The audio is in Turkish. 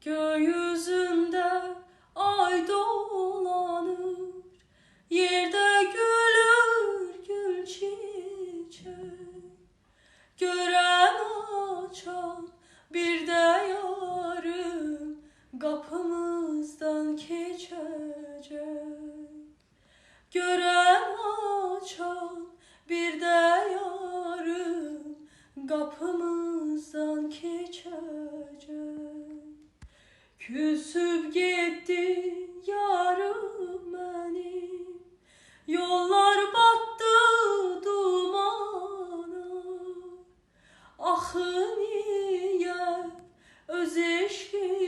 Gökyüzünde ay dolanır, yerde gülür gül çiçek. Gören açan bir de yarım kapımızdan geçecek. Gören açan bir de yarım kapımızdan geçecek. Küsüp gitti yarım benim, yollar battı dumana. Ahı niye öz eşki